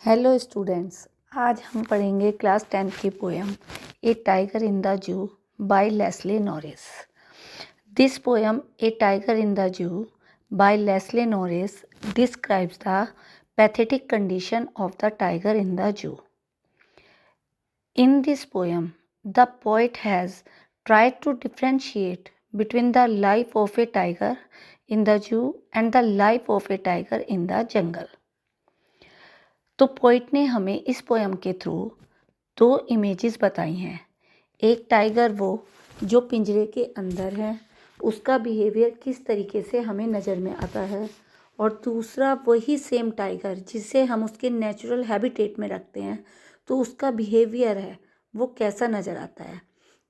Hello students, आज हम पढ़ेंगे क्लास 10 की poem a tiger in the zoo by Leslie Norris. This poem a tiger in the zoo by Leslie Norris describes the pathetic condition of the tiger in the zoo. In this poem, the poet has tried to differentiate between the life of a tiger in the zoo and the life of a tiger in the jungle. तो poet ने हमें इस poem के through दो images बताई हैं। एक tiger वो जो पिंजरे के अंदर है, उसका बिहेवियर किस तरीके से हमें नज़र में आता है, और दूसरा वही सेम टाइगर जिसे हम उसके नेचुरल हैबिटेट में रखते हैं, तो उसका बिहेवियर है वो कैसा नज़र आता है।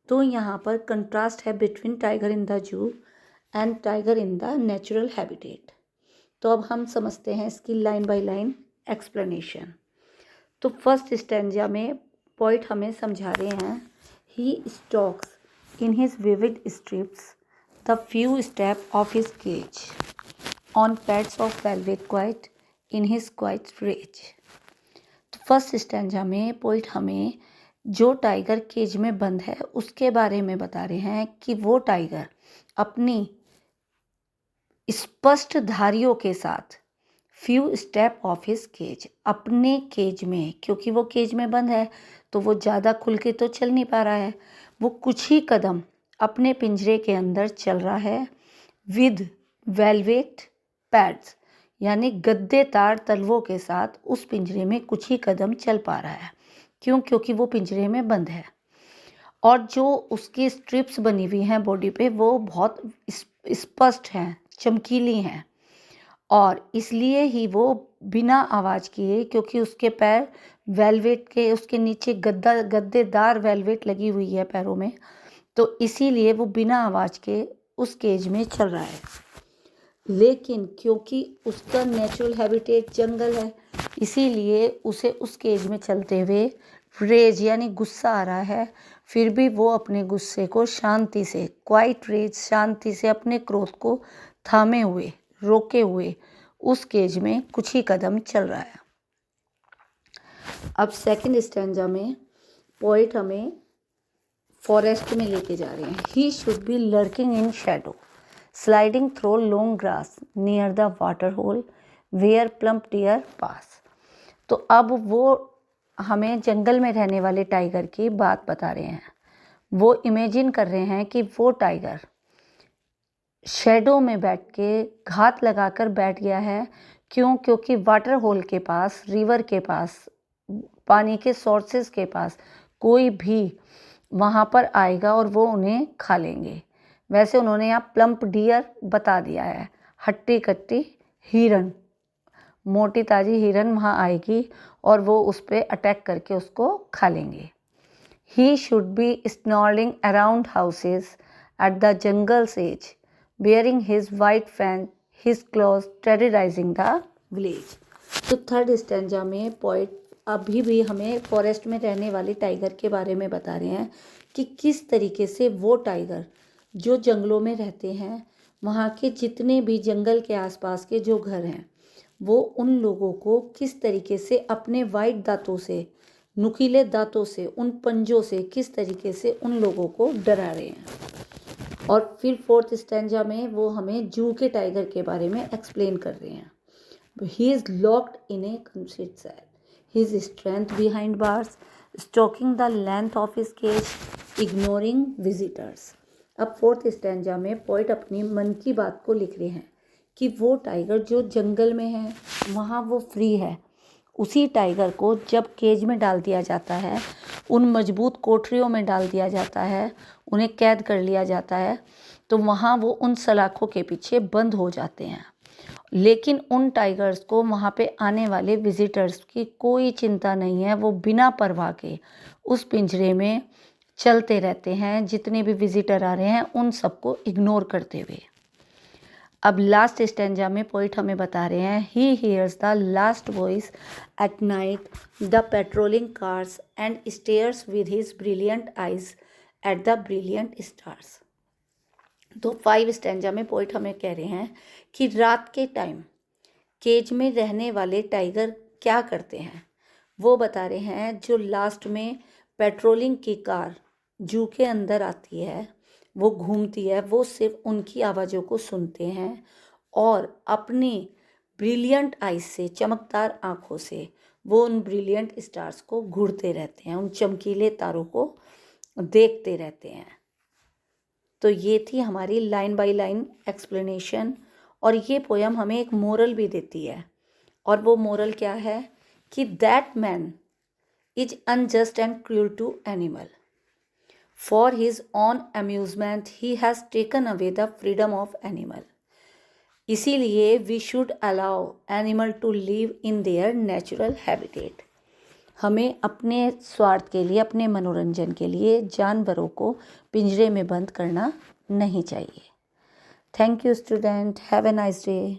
तो यहाँ पर कंट्रास्ट है between tiger in the zoo and tiger in the natural habitat. तो अब हम समझते हैं इसकी लाइन बाय लाइन एक्सप्लेनेशन। तो फर्स्ट स्टैंजा में पोइट हमें समझा रहे हैं, he stalks in his vivid stripes the few step of his cage on pads of velvet quiet in his quiet rage. तो फर्स्ट स्टैंजा में पोइट हमें जो टाइगर केज में बंद है उसके बारे में बता रहे हैं कि वो टाइगर अपनी स्पष्ट धारियों के साथ few step of his cage, अपने केज में, क्योंकि वो केज में बंद है तो वो ज़्यादा खुल के तो चल नहीं पा रहा है, वो कुछ ही कदम अपने पिंजरे के अंदर चल रहा है विद वेलवेट पैड्स, यानी गद्देदार तलवों के साथ उस पिंजरे में कुछ ही कदम चल पा रहा है। क्योंकि वो पिंजरे में बंद है, और जो उसकी स्ट्रिप्स बनी हुई हैं बॉडी पे वो बहुत स्पष्ट हैं, चमकीली हैं, और इसलिए ही वो बिना आवाज़ किए, क्योंकि उसके पैर वेलवेट के, उसके नीचे गद्देदार वेलवेट लगी हुई है पैरों में, तो इसीलिए वो बिना आवाज़ के उस केज में चल रहा है। लेकिन क्योंकि उसका नेचुरल हैबिटेट जंगल है, इसीलिए उसे उस केज में चलते हुए रेज यानी गुस्सा आ रहा है। फिर भी वो अपने गुस्से को शांति से, क्वाइट रेज, शांति से अपने क्रोध को थामे हुए, रोके हुए उस केज में कुछ ही कदम चल रहा है। अब सेकंड स्टैंजा में पोइट हमें फॉरेस्ट में लेके जा रहे हैं। He should be lurking in shadow sliding through long grass near the water hole where plump deer pass. तो अब वो हमें जंगल में रहने वाले टाइगर की बात बता रहे हैं। वो इमेजिन कर रहे हैं कि वो टाइगर शेडो में बैठ के घात लगाकर बैठ गया है। क्योंकि वाटर होल के पास, रिवर के पास, पानी के सोर्सेज के पास कोई भी वहाँ पर आएगा और वो उन्हें खा लेंगे। वैसे उन्होंने यहाँ प्लम्प डियर बता दिया है, हट्टी कट्टी हिरन, मोटी ताजी हिरन वहाँ आएगी और वो उस पर अटैक करके उसको खा लेंगे। He should be snarling around houses at the jungle's edge bearing his white fan, his claws terrorizing the village। तो थर्ड स्टैंजा में पोइट अभी भी हमें फॉरेस्ट में रहने वाले टाइगर के बारे में बता रहे हैं कि किस तरीके से वो टाइगर जो जंगलों में रहते हैं, वहाँ के जितने भी जंगल के आसपास के जो घर हैं, वो उन लोगों को किस तरीके से अपने वाइट दांतों से, नुकीले दांतों से, उन पंजों से किस तरीके से उन लोगों को डरा रहे हैं। और फिर फोर्थ स्टैंजा में वो हमें जू के टाइगर के बारे में एक्सप्लेन कर रहे हैं। He is locked in a concrete cell, his strength behind bars stalking the length of his cage ignoring visitors. अब फोर्थ स्टैंजा में पोइट अपनी मन की बात को लिख रहे हैं कि वो टाइगर जो जंगल में है वहाँ वो फ्री है। उसी टाइगर को जब केज में डाल दिया जाता है, उन मजबूत कोठरियों में डाल दिया जाता है, उन्हें कैद कर लिया जाता है, तो वहाँ वो उन सलाखों के पीछे बंद हो जाते हैं। लेकिन उन टाइगर्स को वहाँ पे आने वाले विजिटर्स की कोई चिंता नहीं है, वो बिना परवाह के उस पिंजरे में चलते रहते हैं। जितने भी विजिटर आ रहे हैं उन सबको इग्नोर करते हुए। अब लास्ट स्टैंजा में पोइट हमें बता रहे हैं, he hears the last voice at night the patrolling cars and stairs with his brilliant eyes at the brilliant stars. तो 5 स्टैंजा में पोइट हमें कह रहे हैं कि रात के टाइम केज में रहने वाले टाइगर क्या करते हैं, वो बता रहे हैं। जो लास्ट में पेट्रोलिंग की कार जू के अंदर आती है, वो घूमती है, वो सिर्फ उनकी आवाज़ों को सुनते हैं और अपनी ब्रिलियंट आइज से, चमकदार आँखों से वो उन ब्रिलियंट स्टार्स को घूरते रहते हैं, उन चमकीले तारों को देखते रहते हैं। तो ये थी हमारी लाइन बाय लाइन एक्सप्लेनेशन। और ये पोयम हमें एक मोरल भी देती है, और वो मोरल क्या है कि that man is unjust and cruel to animal, for his own amusement he has taken away the freedom of animal. इसीलिए we should allow animal to live in their natural habitat. हमें अपने स्वार्थ के लिए, अपने मनोरंजन के लिए जानवरों को पिंजरे में बंद करना नहीं चाहिए। Thank you student, have a nice day.